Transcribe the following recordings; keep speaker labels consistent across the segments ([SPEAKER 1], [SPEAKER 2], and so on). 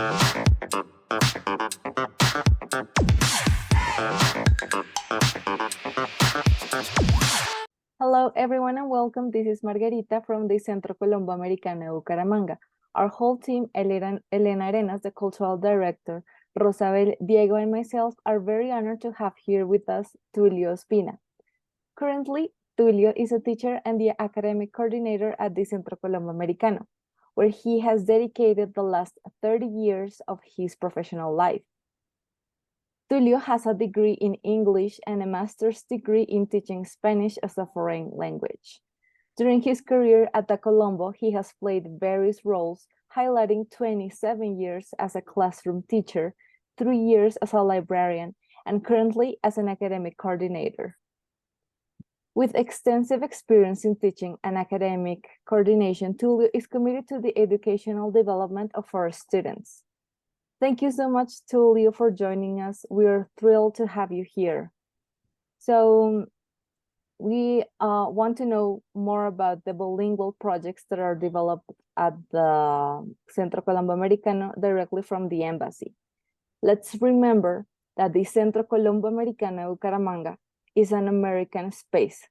[SPEAKER 1] Hello everyone and welcome. This is Margarita from the Centro, Colombo, Americano, Bucaramanga. Our whole team, Elena Arenas, the cultural director, Rosabel, Diego, and myself are very honored to have here with us Tulio Ospina. Currently, Tulio is a teacher and the academic coordinator at the Centro Colombo Americano, where he has dedicated the last 30 years of his professional life. Tulio has a degree in English and a master's degree in teaching Spanish as a foreign language. During his career at the Colombo, he has played various roles, highlighting 27 years as a classroom teacher, 3 years as a librarian, and currently as an academic coordinator. With extensive experience in teaching and academic coordination, Tulio is committed to the educational development of our students. Thank you so much, Tulio, for joining us. We are thrilled to have you here. So we want to know more about the bilingual projects that are developed at the Centro Colombo Americano directly from the embassy. Let's remember that the Centro Colombo Americano Bucaramanga is an American space,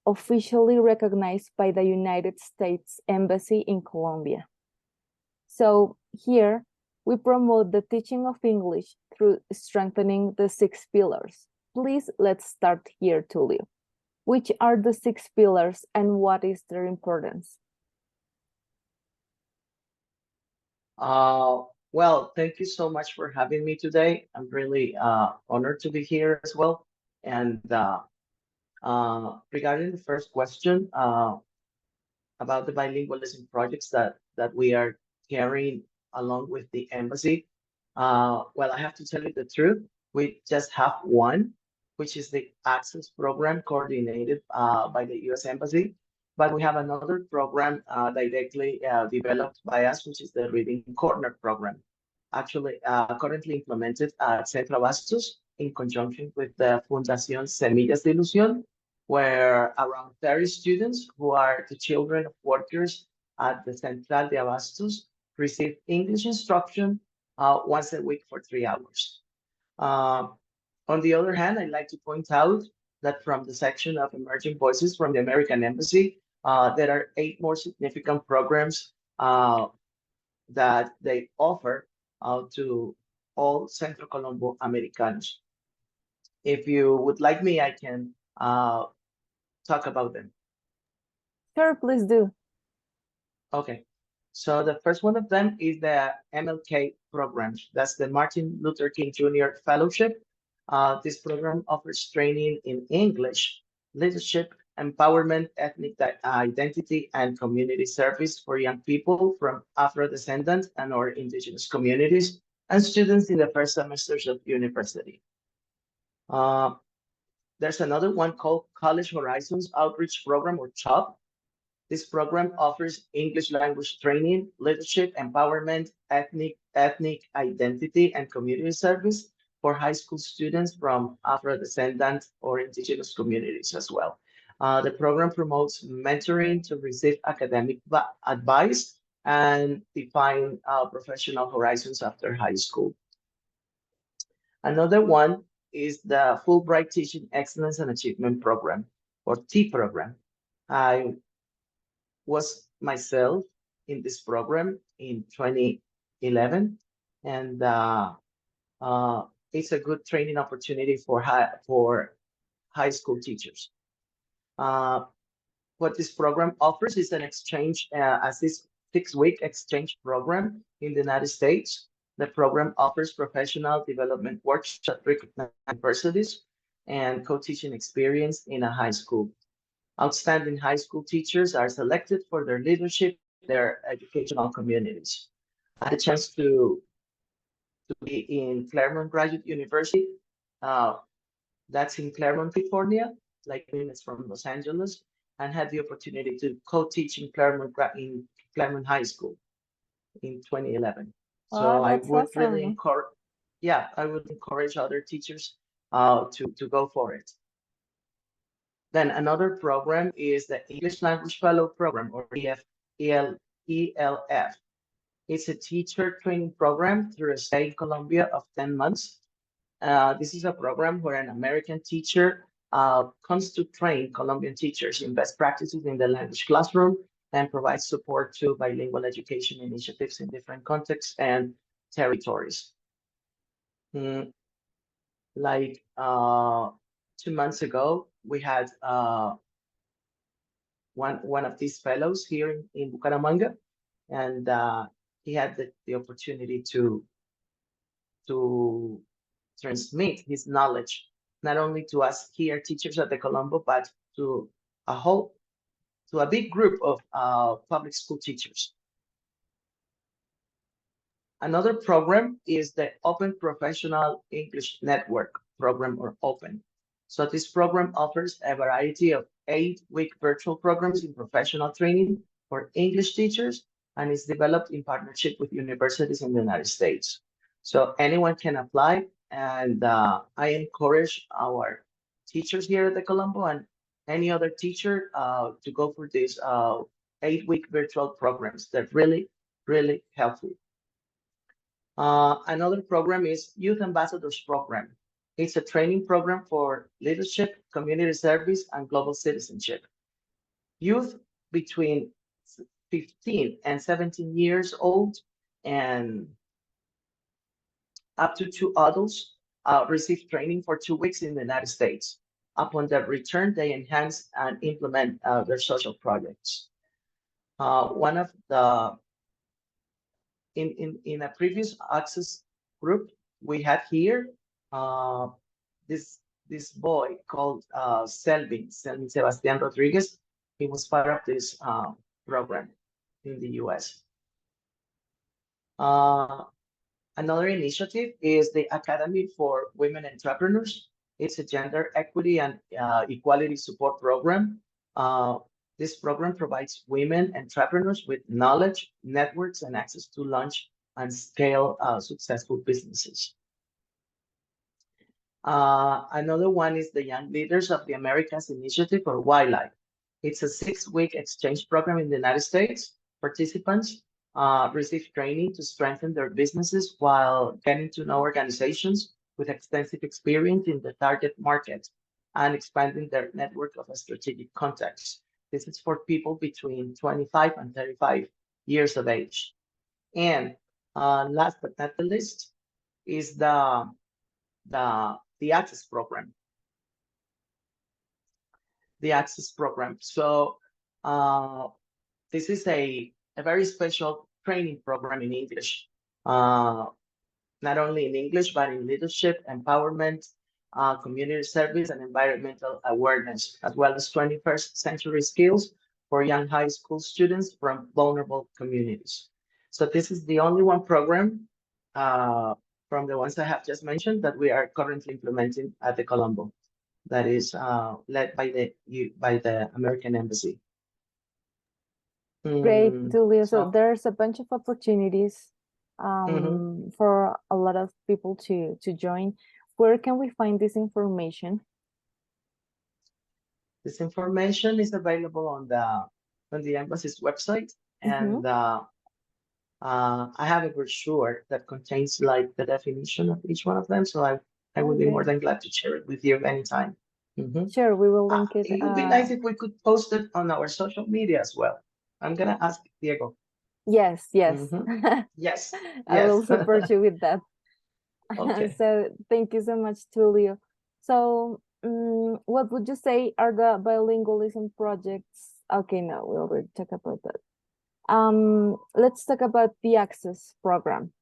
[SPEAKER 1] officially recognized by the United States Embassy in Colombia. So here, we promote the teaching of English through strengthening the 6 pillars. Please, let's start here, Tulio. Which are the 6 pillars and what is their importance?
[SPEAKER 2] Well, thank you so much for having me today. I'm really honored to be here as well. And regarding the first question about the bilingualism projects that we are carrying along with the embassy, well, I have to tell you the truth. We just have one, which is the Access program coordinated by the U.S. Embassy. But we have another program directly developed by us, which is the Reading Corner program, actually currently implemented at Centro in conjunction with the Fundación Semillas de Ilusión, where around 30 students who are the children of workers at the Central de Abastos receive English instruction once a week for 3 hours. On the other hand, I'd like to point out that from the section of emerging voices from the American Embassy, there are 8 more significant programs that they offer to all Centro Colombo Americanos. If you would like me, I can talk about them.
[SPEAKER 1] Sure, please do.
[SPEAKER 2] Okay. So the first one of them is the MLK program. That's the Martin Luther King Jr. Fellowship. This program offers training in English, leadership, empowerment, ethnic identity, and community service for young people from Afro-descendant and or indigenous communities and students in the first semesters of university. There's another one called College Horizons Outreach Program, or CHOP. This program offers English language training, leadership, empowerment, ethnic identity, and community service for high school students from Afro-descendant or indigenous communities as well. The program promotes mentoring to receive academic advice and define professional horizons after high school. Another one is the Fulbright Teaching Excellence and Achievement Program, or T program. I was myself in this program in 2011, and it's a good training opportunity for high school teachers. What this program offers is an exchange, a 6-week exchange program in the United States. The program offers professional development workshops at recognized universities and co-teaching experience in a high school. Outstanding high school teachers are selected for their leadership in their educational communities. I had a chance to be in Claremont Graduate University. That's in Claremont, California, like minutes from Los Angeles, and had the opportunity to co-teach in Claremont High School in 2011. So I would really encourage, I would encourage other teachers to go for it. Then another program is the English Language Fellow Program, or ELF. It's a teacher training program through a stay in Colombia of 10 months. This is a program where an American teacher comes to train Colombian teachers in best practices in the language classroom and provides support to bilingual education initiatives in different contexts and territories. Like 2 months ago, we had one of these fellows here in Bucaramanga, and he had the opportunity to transmit his knowledge, not only to us here, teachers at the Colombo, but to a big group of public school teachers. Another program is the Open Professional English Network program, or OPEN. So this program offers a variety of 8-week virtual programs in professional training for English teachers, and is developed in partnership with universities in the United States. So anyone can apply, and I encourage our teachers here at the Colombo and any other teacher to go for these 8-week virtual programs. They're really, really helpful. Another program is Youth Ambassadors Program. It's a training program for leadership, community service, and global citizenship. Youth between 15 and 17 years old and up to 2 adults receive training for 2 weeks in the United States. Upon their return, they enhance and implement their social projects. One of the in a previous access group we had here, this boy called Selvin Sebastian Rodriguez. He was part of this program in the US. Another initiative is the Academy for Women Entrepreneurs. It's a gender equity and equality support program. This program provides women entrepreneurs with knowledge, networks, and access to launch and scale successful businesses. Another one is the Young Leaders of the Americas Initiative for Wildlife. It's a 6-week exchange program in the United States. Participants receive training to strengthen their businesses while getting to know organizations with extensive experience in the target market and expanding their network of strategic contacts. This is for people between 25 and 35 years of age. And last but not the least is the Access program. The Access program. So this is a very special training program in English, not only in English, but in leadership, empowerment, community service, and environmental awareness, as well as 21st century skills for young high school students from vulnerable communities. So this is the only one program from the ones I have just mentioned that we are currently implementing at the Colombo, that is led by the American Embassy.
[SPEAKER 1] Great, Tulio. So
[SPEAKER 2] So,
[SPEAKER 1] there's a bunch of opportunities
[SPEAKER 2] mhm.
[SPEAKER 1] for a lot of people to join. Where can we find this information?
[SPEAKER 2] This information is available on the embassy's website, and I have a brochure that contains like the definition of each one of them. So I would be more
[SPEAKER 1] Okay.
[SPEAKER 2] than glad to share it with you anytime.
[SPEAKER 1] Sure, we will link it.
[SPEAKER 2] It would be nice if we could post it on our social media as well. I'm gonna ask Diego.
[SPEAKER 1] Yes, yes.
[SPEAKER 2] Yes,
[SPEAKER 1] I will
[SPEAKER 2] yes.
[SPEAKER 1] support you with that.
[SPEAKER 2] Okay.
[SPEAKER 1] So thank you so much, Tulio. So what would you say are the bilingualism projects? Okay, no, we already talked about that. Let's talk about the Access program.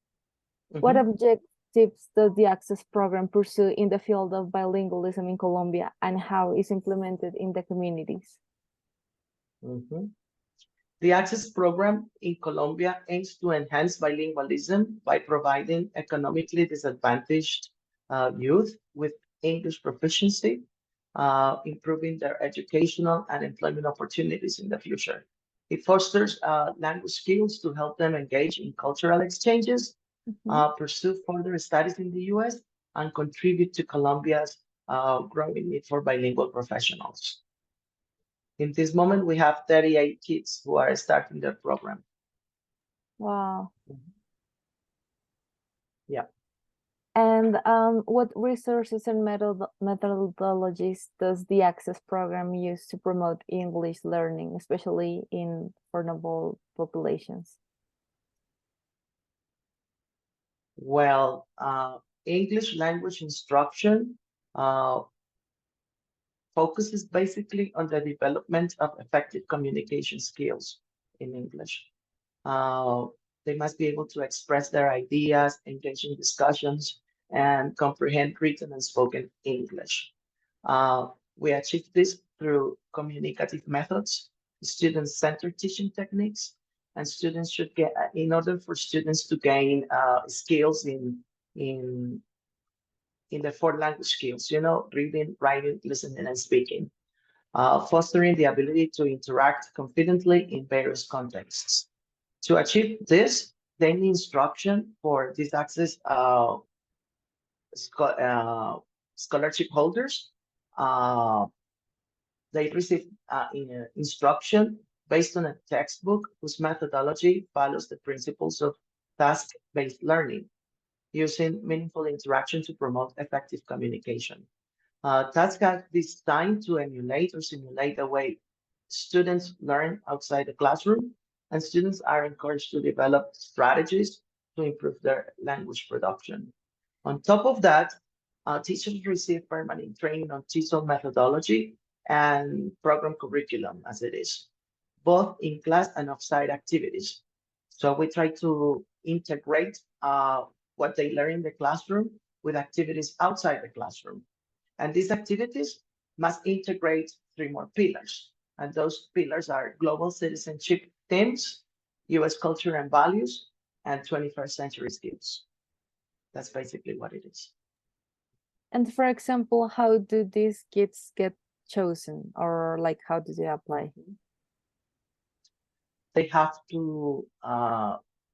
[SPEAKER 1] What
[SPEAKER 2] Mhm.
[SPEAKER 1] objectives does the Access program pursue in the field of bilingualism in Colombia, and how is implemented in the communities?
[SPEAKER 2] Mhm. The Access program in Colombia aims to enhance bilingualism by providing economically disadvantaged youth with English proficiency, improving their educational and employment opportunities in the future. It fosters language skills to help them engage in cultural exchanges, pursue further studies in the US, and contribute to Colombia's growing need for bilingual professionals. In this moment, we have 38 kids who are starting their program.
[SPEAKER 1] Wow.
[SPEAKER 2] Yeah.
[SPEAKER 1] And what resources and methodologies does the Access program use to promote English learning, especially in vulnerable populations?
[SPEAKER 2] Well, English language instruction focuses basically on the development of effective communication skills in English. Uh, they must be able to express their ideas, engage in discussions, and comprehend written and spoken English. We achieve this through communicative methods, student-centered teaching techniques, and students should get, in order for students to gain skills in the four language skills, reading, writing, listening, and speaking, fostering the ability to interact confidently in various contexts. To achieve this, they need instruction for these access scholarship holders. They receive instruction based on a textbook whose methodology follows the principles of task-based learning, using meaningful interaction to promote effective communication. Tasks are designed to emulate or simulate the way students learn outside the classroom, and students are encouraged to develop strategies to improve their language production. On top of that, teachers receive permanent training on TESOL methodology and program curriculum as it is, both in class and offsite activities. So we try to integrate what they learn in the classroom with activities outside the classroom. And these activities must integrate three more pillars. And those pillars are global citizenship themes, US culture and values, and 21st century skills. That's basically what it is.
[SPEAKER 1] And for example, how do these kids get chosen, or like how do they apply?
[SPEAKER 2] They have to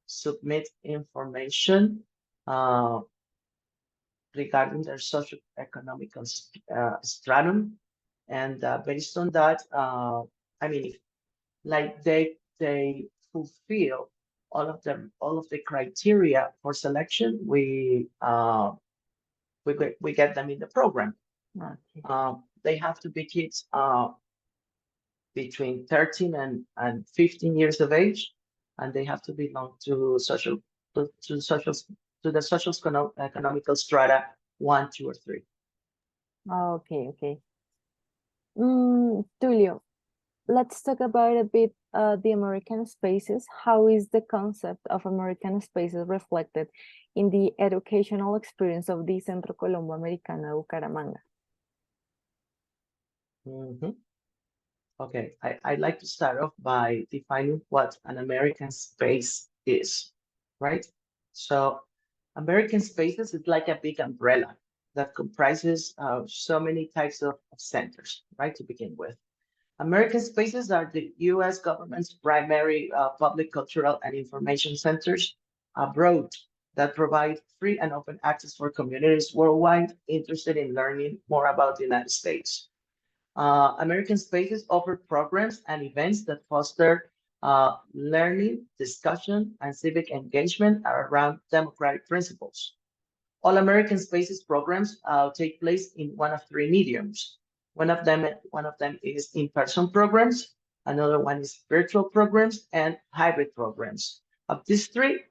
[SPEAKER 2] submit information regarding their socio-economical stratum, and based on that, I mean, if, like they fulfill all of the criteria for selection, we get them in the program.
[SPEAKER 1] Okay.
[SPEAKER 2] They have to be kids between 13 and 15 years of age, and they have to belong to the social economical strata 1, 2, or 3.
[SPEAKER 1] Okay, okay. Tulio, let's talk about a bit the American spaces. How is the concept of American spaces reflected in the educational experience of the Centro Colombo Americano Bucaramanga?
[SPEAKER 2] Okay, I'd like to start off by defining what an American space is, right? So American spaces is like a big umbrella that comprises so many types of centers, right, to begin with. American spaces are the U.S. government's primary public cultural and information centers abroad that provide free and open access for communities worldwide interested in learning more about the United States. American Spaces offer programs and events that foster learning, discussion, and civic engagement around democratic principles. All American Spaces programs take place in one of three mediums. One of them is in-person programs, another one is virtual programs, and hybrid programs. Of these three,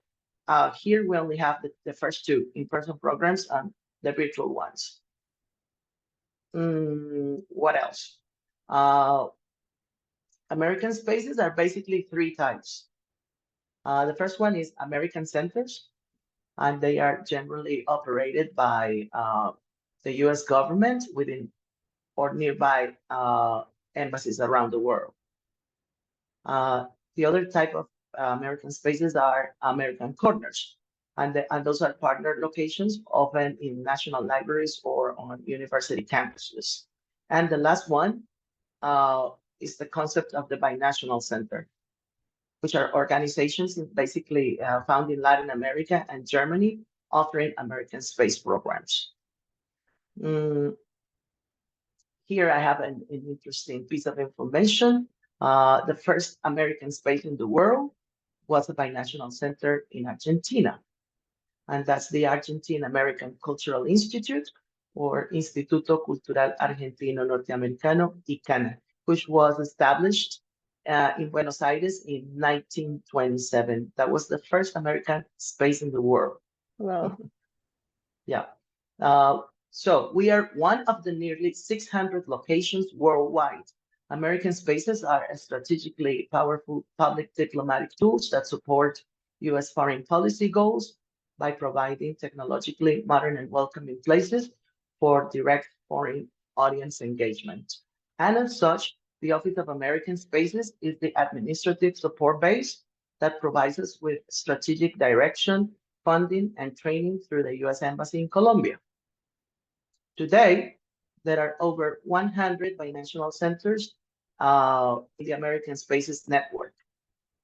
[SPEAKER 2] here we only have the first two, in-person programs and the virtual ones. What else? American spaces are basically three types. The first one is American centers, and they are generally operated by the US government within or nearby embassies around the world. The other type of American spaces are American corners, and those are partner locations, often in national libraries or on university campuses. And the last one is the concept of the binational center, which are organizations basically found in Latin America and Germany, offering American space programs. Here I have an interesting piece of information. The first American space in the world was a binational center in Argentina. And that's the Argentine American Cultural Institute, or Instituto Cultural Argentino Norteamericano, ICANA, which was established in Buenos Aires in 1927. That was the first American space in the world.
[SPEAKER 1] Wow.
[SPEAKER 2] Yeah. So we are one of the nearly 600 locations worldwide. American spaces are strategically powerful public diplomatic tools that support U.S. foreign policy goals by providing technologically modern and welcoming places for direct foreign audience engagement. And as such, the Office of American Spaces is the administrative support base that provides us with strategic direction, funding, and training through the U.S. Embassy in Colombia. Today, there are over 100 binational centers in the American Spaces Network.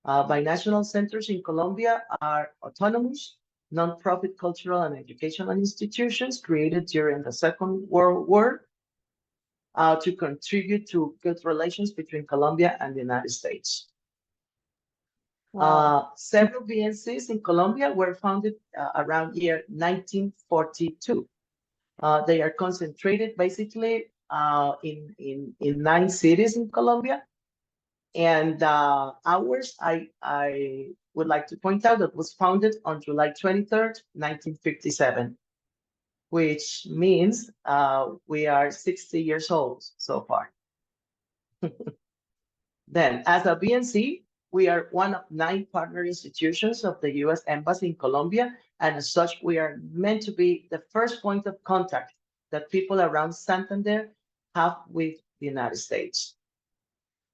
[SPEAKER 2] Binational centers in Colombia are autonomous, nonprofit cultural and educational institutions created during the Second World War to contribute to good relations between Colombia and the United States.
[SPEAKER 1] Wow.
[SPEAKER 2] Several BNCs in Colombia were founded around year 1942. They are concentrated basically in 9 cities in Colombia. And ours, I would like to point out that was founded on July 23rd, 1957, which means we are 60 years old so far. Then, as a BNC, we are one of 9 partner institutions of the U.S. Embassy in Colombia, and as such, we are meant to be the first point of contact that people around Santander have with the United States.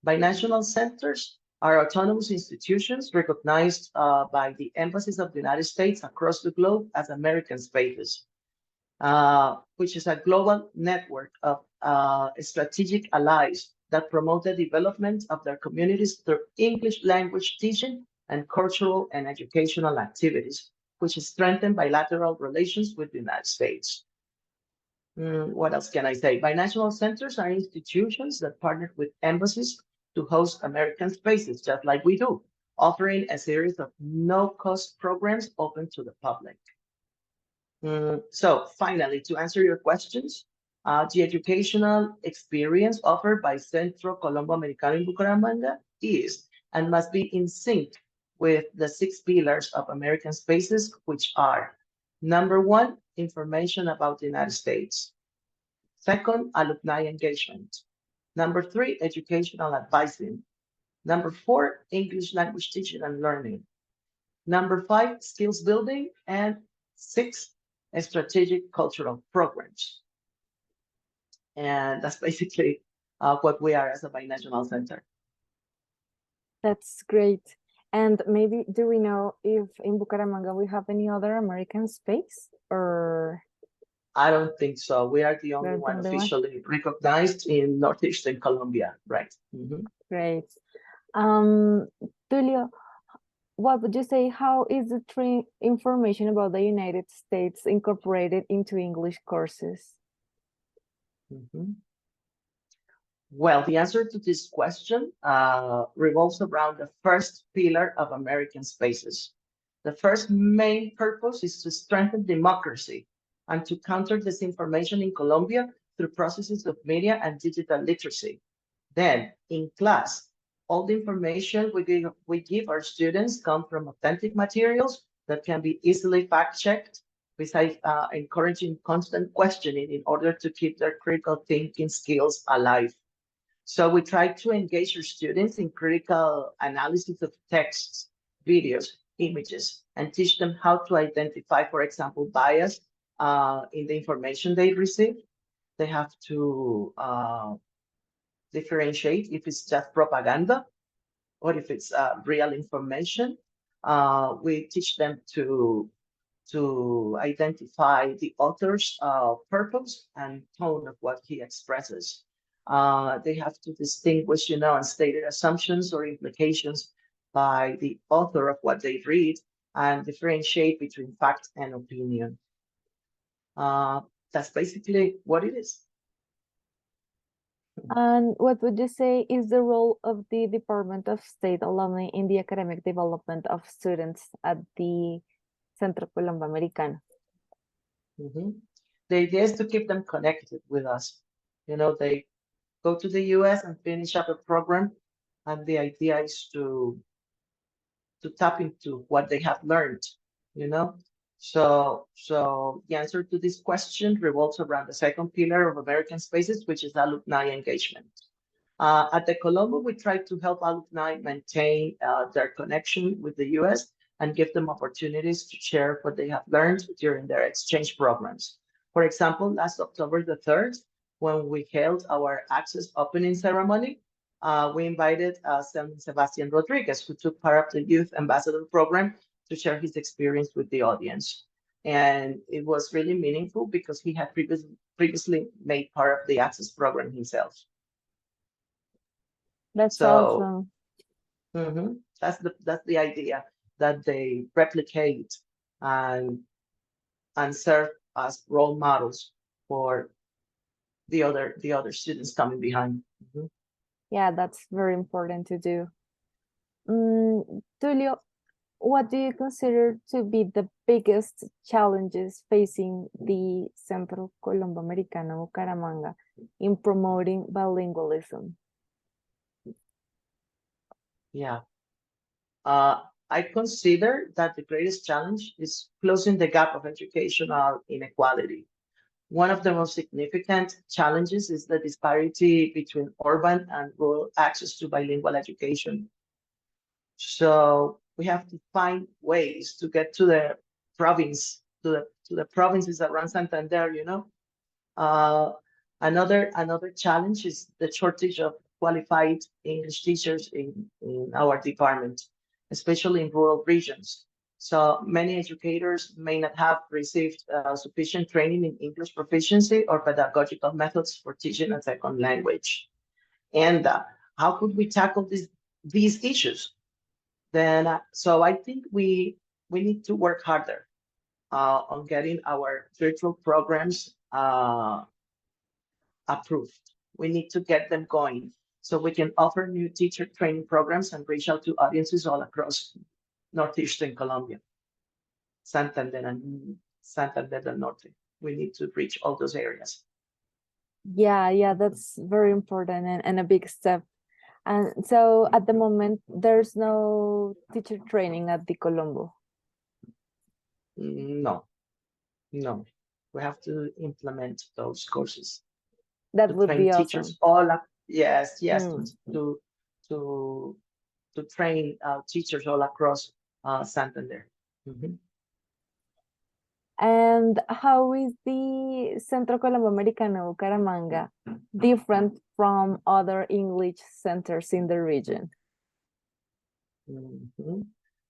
[SPEAKER 2] Binational centers are autonomous institutions recognized by the embassies of the United States across the globe as American spaces, which is a global network of strategic allies that promote the development of their communities through English language teaching and cultural and educational activities, which strengthen bilateral relations with the United States. What else can I say? Binational centers are institutions that partner with embassies to host American spaces, just like we do, offering a series of no-cost programs open to the public. So finally, to answer your questions, the educational experience offered by Centro, Colombo, Americano in Bucaramanga is and must be in sync with the 6 pillars of American spaces, which are: number 1, information about the United States; 2nd, alumni engagement; number 3, educational advising; number 4, English language teaching and learning; number 5, skills building; and 6, strategic cultural programs. And that's basically what we are as a binational center.
[SPEAKER 1] That's great. And maybe, do we know if in Bucaramanga we have any other American space, or?
[SPEAKER 2] I don't think so. We are the only
[SPEAKER 1] We're the
[SPEAKER 2] one
[SPEAKER 1] only one?
[SPEAKER 2] officially recognized in Northeastern Colombia, right?
[SPEAKER 1] Great. Tulio, what would you say, how is the information about the United States incorporated into English courses?
[SPEAKER 2] Well, the answer to this question revolves around the first pillar of American spaces. The first main purpose is to strengthen democracy and to counter disinformation in Colombia through processes of media and digital literacy. Then, in class, all the information we give our students come from authentic materials that can be easily fact-checked, besides encouraging constant questioning in order to keep their critical thinking skills alive. So we try to engage our students in critical analysis of texts, videos, images, and teach them how to identify, for example, bias in the information they receive. They have to differentiate if it's just propaganda or if it's real information. We teach them to identify the author's purpose and tone of what he expresses. They have to distinguish, unstated assumptions or implications by the author of what they read and differentiate between fact and opinion. That's basically what it is.
[SPEAKER 1] And what would you say is the role of the Department of State Alumni in the academic development of students at the Centro Colombo Americano?
[SPEAKER 2] Mhm. The idea is to keep them connected with us. You know, they go to the US and finish up a program, and the idea is to tap into what they have learned, you know? So the answer to this question revolves around the second pillar of American Spaces, which is alumni engagement. At the Colombo, we try to help alumni maintain their connection with the US and give them opportunities to share what they have learned during their exchange programs. For example, last October the 3rd, when we held our Access opening ceremony, we invited Sebastian Rodriguez, who took part of the Youth Ambassador Program, to share his experience with the audience. And it was really meaningful because he had previously made part of the Access program himself.
[SPEAKER 1] That's
[SPEAKER 2] So
[SPEAKER 1] awesome.
[SPEAKER 2] that's the idea, that they replicate and serve as role models for the other students coming behind.
[SPEAKER 1] Yeah, that's very important to do. Tulio, what do you consider to be the biggest challenges facing the Centro Colombo Americano Bucaramanga in promoting bilingualism?
[SPEAKER 2] Yeah. I consider that the greatest challenge is closing the gap of educational inequality. One of the most significant challenges is the disparity between urban and rural access to bilingual education. So we have to find ways to get to the province, to the provinces around Santander, you know. Uh, another challenge is the shortage of qualified English teachers in our department, especially in rural regions. So many educators may not have received sufficient training in English proficiency or pedagogical methods for teaching a second language. And how could we tackle these issues? Then, so I think we need to work harder on getting our virtual programs approved. We need to get them going so we can offer new teacher training programs and reach out to audiences all across northeastern Colombia, Santander del Norte. We need to reach all those areas.
[SPEAKER 1] Yeah, that's very important and a big step. And so at the moment, there's no teacher training at the Colombo.
[SPEAKER 2] No, no. We have to implement those courses
[SPEAKER 1] That
[SPEAKER 2] to
[SPEAKER 1] would
[SPEAKER 2] train
[SPEAKER 1] be
[SPEAKER 2] teachers
[SPEAKER 1] awesome.
[SPEAKER 2] all up. Yes,
[SPEAKER 1] Mm.
[SPEAKER 2] to to train teachers all across Santander.
[SPEAKER 1] And how is the Centro Colombo Americano Bucaramanga different from other English centers in the region?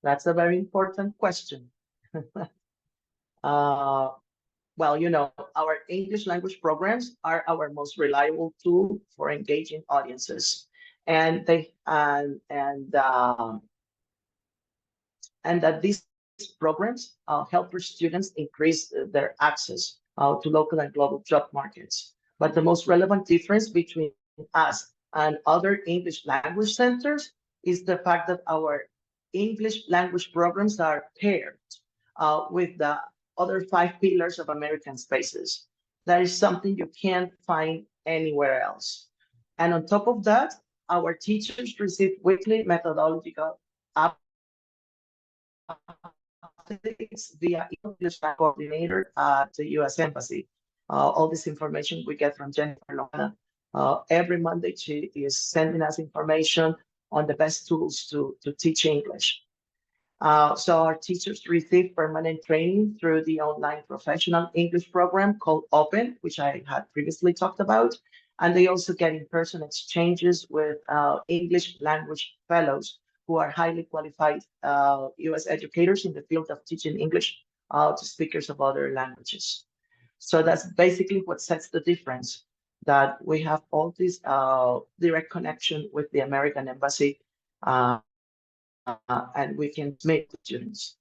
[SPEAKER 2] That's a very important question. Well, you know, our English language programs are our most reliable tool for engaging audiences, and that these programs help our students increase their access to local and global job markets. But the most relevant difference between us and other English language centers is the fact that our English language programs are paired with the other 5 pillars of American Spaces. That is something you can't find anywhere else. And on top of that, our teachers receive weekly methodological updates via English Coordinador at the US Embassy. All this information we get from Jennifer Lona. Every Monday, she is sending us information on the best tools to teach English. So our teachers receive permanent training through the online professional English program called Open, which I had previously talked about. And they also get in-person exchanges with English language fellows who are highly qualified US educators in the field of teaching English to speakers of other languages. So that's basically what sets the difference, that we have all this direct connection with the American Embassy and we can make students.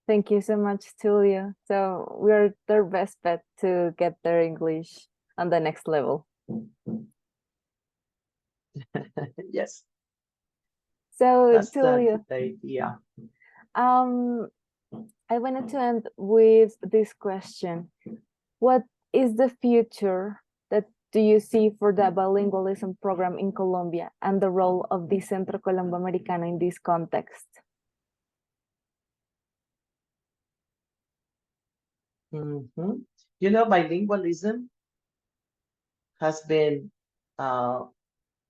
[SPEAKER 1] Thank you so much, Tulio. So we're their best bet to get their English on the next level.
[SPEAKER 2] Yes,
[SPEAKER 1] So
[SPEAKER 2] that's
[SPEAKER 1] Tulio,
[SPEAKER 2] the idea.
[SPEAKER 1] I wanted to end with this question. What is the future that do you see for the bilingualism program in Colombia and the role of the Centro Colombo Americano in this context?
[SPEAKER 2] Mhm. You know, bilingualism has been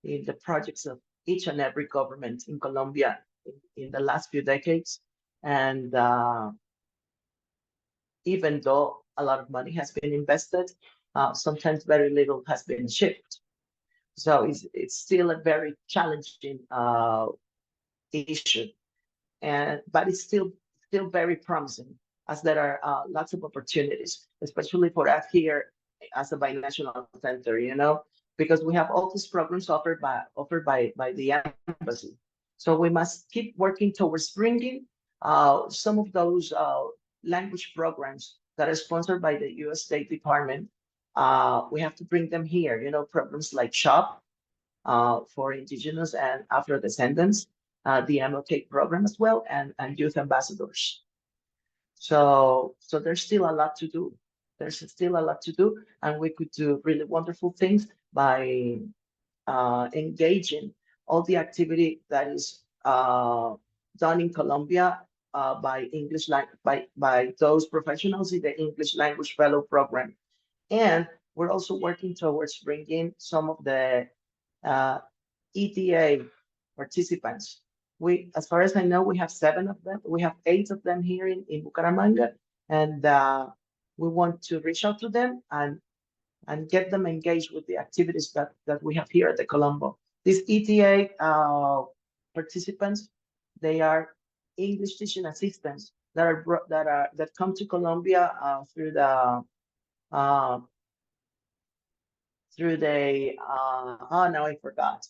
[SPEAKER 2] in the projects of each and every government in Colombia in the last few decades. And even though a lot of money has been invested, sometimes very little has been shipped. So it's still a very challenging issue, but it's still very promising, as there are lots of opportunities, especially for us here as a binational center, you know, because we have all these programs offered by the embassy. So we must keep working towards bringing some of those language programs that are sponsored by the U.S. State Department. We have to bring them here, you know, programs like SHOP for indigenous and Afro descendants, the MLK program as well, and youth ambassadors. So there's still a lot to do. There's still a lot to do, and we could do really wonderful things by engaging all the activity that is done in Colombia by by those professionals in the English Language Fellow Program. And we're also working towards bringing some of the ETA participants. As far as I know, we have 7 of them. We have 8 of them here in Bucaramanga, and we want to reach out to them and get them engaged with the activities that we have here at the Colombo. These ETA participants, they are English teaching assistants that come to Colombia through the now I forgot.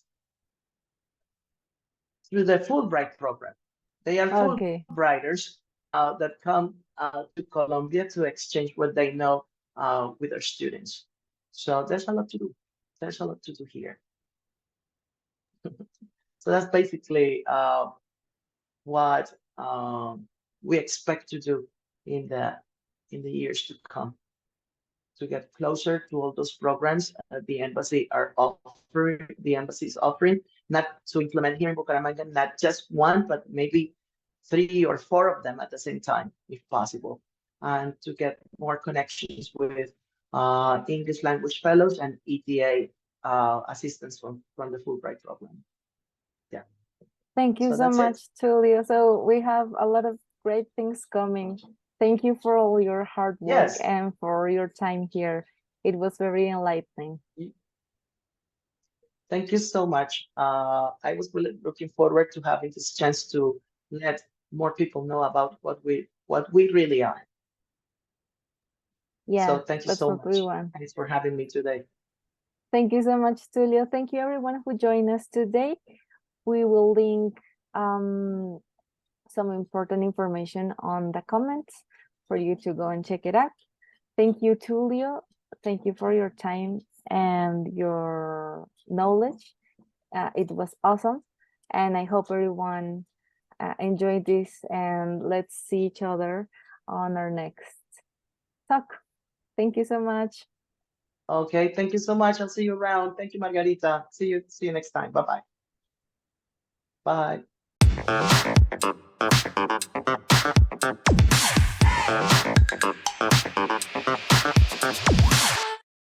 [SPEAKER 2] Through the Fulbright program. They are Fulbrighters that come to Colombia to exchange what they know with their students. So there's a lot to do. There's a lot to do here. So that's basically what we expect to do in the years to come, to get closer to all those programs the embassy is offering, not to implement here in Bucaramanga, not just one, but maybe 3 or 4 of them at the same time, if possible, and to get more connections with English language fellows and ETA assistance from the Fulbright program. Yeah.
[SPEAKER 1] Thank you so much, Tulio. So we have a lot of great things coming. Thank you for all your hard work and for your time here. It was very enlightening.
[SPEAKER 2] Thank you so much. I was really looking forward to having this chance to let more people know about what we really are.
[SPEAKER 1] Yeah,
[SPEAKER 2] so thank you so much. Thanks for having me today.
[SPEAKER 1] Thank you so much, Tulio. Thank you everyone who joined us today. We will link some important information on the comments for you to go and check it out. Thank you, Tulio. Thank you for your time and your knowledge. It was awesome. And I hope everyone enjoyed this, and let's see each other on our next talk. Thank you so much.
[SPEAKER 2] Okay, thank you so much. I'll see you around. Thank you, Margarita. See you next time. Bye-bye. Bye.